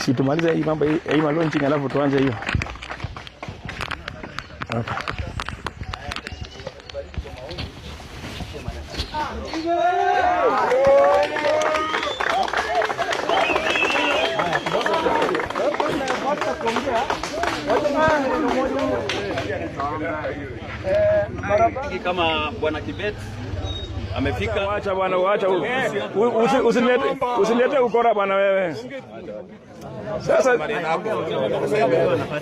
Si tumalize hii mambo hii launching alafu tuanze hiyo. Okay. Kama Bwana Kibet amefika, Wacha bwana, wacha usilete ukora bwana wewe.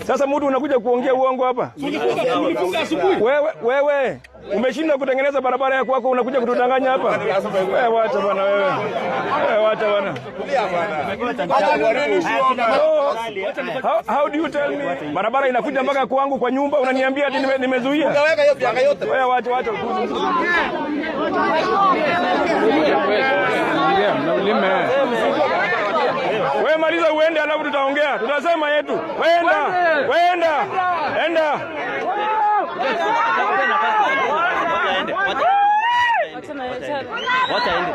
Sasa mtu unakuja kuongea uongo hapa. Wewe umeshinda kutengeneza barabara ya kwako, unakuja kutudanganya hapa. Wewe wacha bwana wewe. Wacha bwana. How do you tell me? Barabara inakuja mpaka kwangu kwa nyumba, unaniambia ati nimezuia. Wewe wacha. Wewe maliza uende, alafu tutaongea. Tutasema yetu. Wenda. Enda. Wacha ende.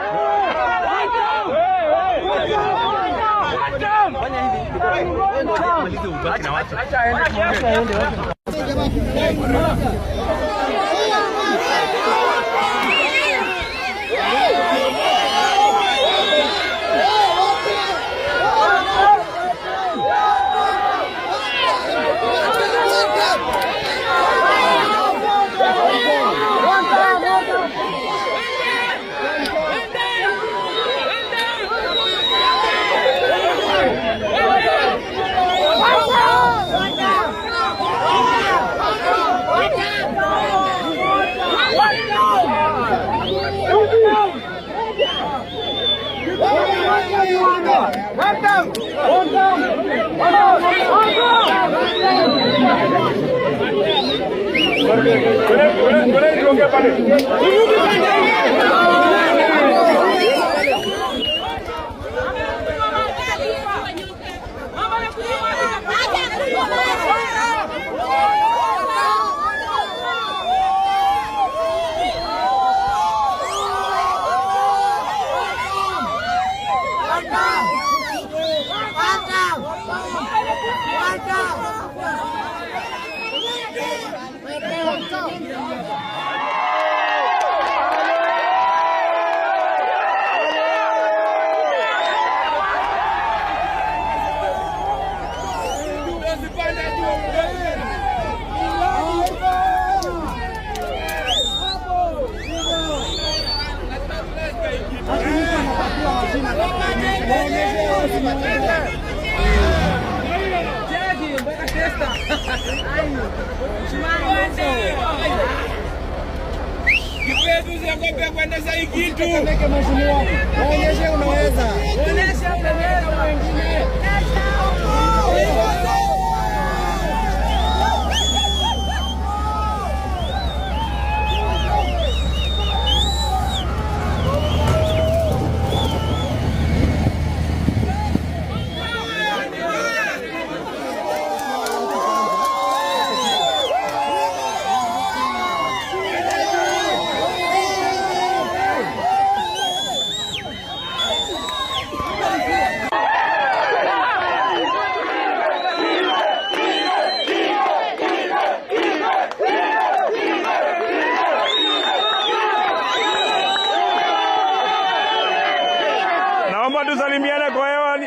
Naomba tusalimiane kwa hewani.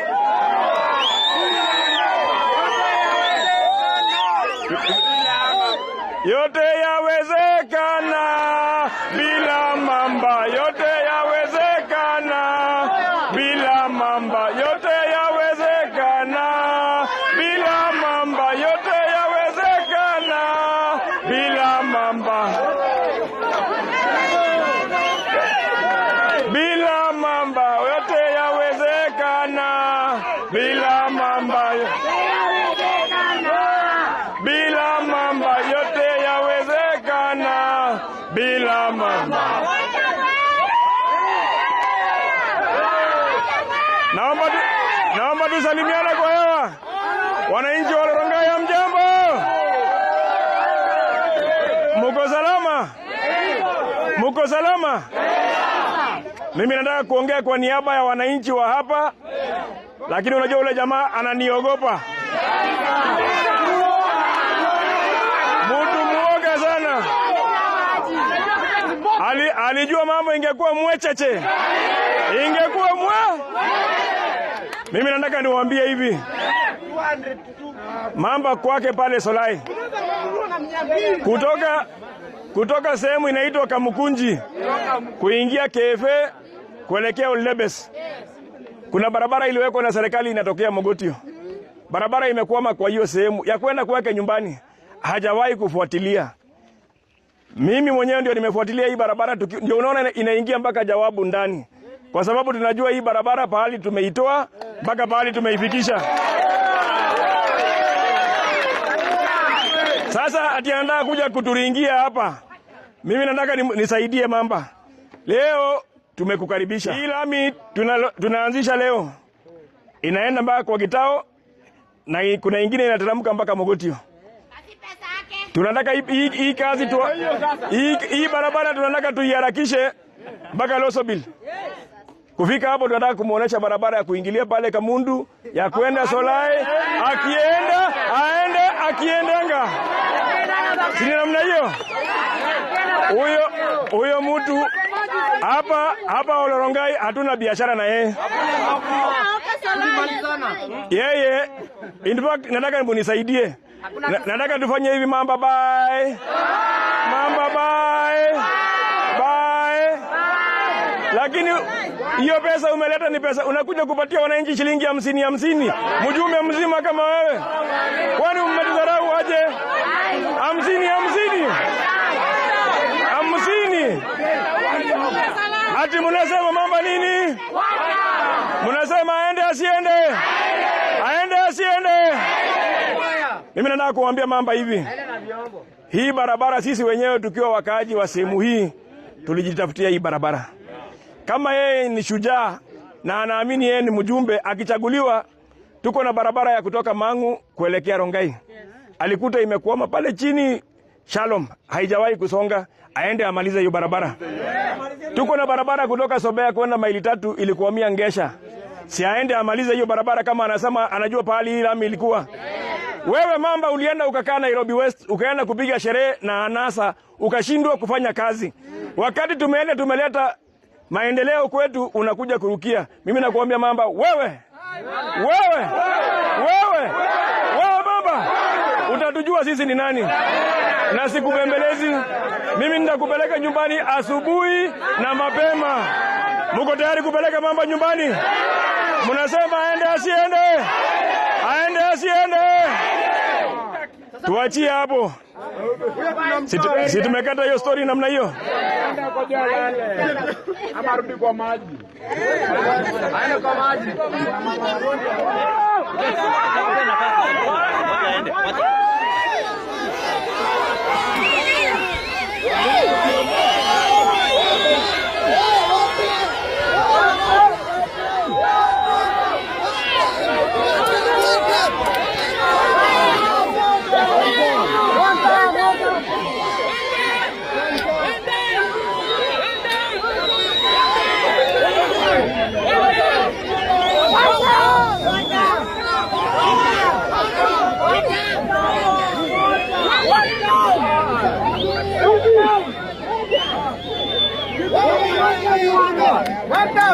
Yote yawezekana bila mamba, yote yawezekana bila mamba, yote yawezekana bila mamba, yote yawezekana bila mamba. Bila mamba yote yawezekana, bila mamba, bila mamba yote yawezekana, bila mamba. Naomba tusalimiane kwa hewa. Wananchi wa Rongai, mjambo? Muko salama? Muko salama? Mimi nataka kuongea kwa niaba ya wananchi wa hapa, lakini unajua ule jamaa ananiogopa. Mtu muoga sana. Alijua mambo ingekuwa mwecheche. Ingekuwa Mimi nataka niwaambie hivi. Mamba kwake pale Solai. Kutoka sehemu inaitwa Kamukunji kuingia Kefe kuelekea Olebes. Kuna barabara iliwekwa na serikali inatokea Mogotio. Barabara imekwama kwa hiyo sehemu ya kwenda kwake nyumbani. Hajawahi kufuatilia. Mimi mwenyewe ndio nimefuatilia hii barabara, ndio unaona inaingia mpaka Jawabu ndani. Kwa sababu tunajua hii barabara pahali tumeitoa mpaka pahali tumeifikisha. Sasa atiandaa kuja kuturingia hapa. Mimi nataka nisaidie Mamba. Leo tumekukaribisha. Hii lami tunaanzisha leo. Inaenda mpaka kwa Gitao na kuna nyingine inateremka mpaka Mogotio. Tunataka hii kazi hii barabara tunataka tuiharakishe mpaka Losobil. Kufika hapo tunataka kumuonesha barabara ya kuingilia pale Kamundu, ya kwenda Solai, akiendanga. Sini namna hiyo. Huyo mtu hapa Olorongai hatuna biashara na yeye. Yeye in fact nataka munisaidie. Nataka tufanye hivi Mamba bye. Mamba bye. Bye. Lakini hiyo pesa umeleta ni pesa unakuja kupatia wananchi shilingi 50. Mjumbe mzima kama wewe. Kwani umetudharau aje? 50. Ati mnasema Mamba nini? Mnasema aende asiende? Aende asiende? Mimi nataka kuambia Mamba hivi. Hii barabara sisi wenyewe tukiwa wakaaji wa sehemu hii tulijitafutia hii barabara. Kama yeye ni shujaa na anaamini yeye ni mjumbe, akichaguliwa tuko na barabara ya kutoka Mangu kuelekea Rongai. Alikuta imekwama pale chini Shalom, haijawahi kusonga, aende amalize hiyo barabara. Tuko na barabara kutoka Sobea kwenda maili 3 ilikuhamia Ngesha. Si aende amalize hiyo barabara kama anasema anajua pahali hii lami ilikuwa. Wewe Mamba ulienda ukakaa Nairobi West, ukaenda kupiga sherehe na anasa, ukashindwa kufanya kazi. Wakati tumeleta maendeleo kwetu unakuja kurukia. Mimi nakuambia Mamba, wewe Mamba, utatujua sisi ni nani. Na sikubembelezi. Mimi nitakupeleka nyumbani asubuhi na mapema. Mko tayari kupeleka Mamba nyumbani? Mnasema aende asiende? Aende asiende? Tuachie hapo. Si tumekata hiyo story namna hiyo. Ama rudi kwa maji. Aende kwa maji. Welcome.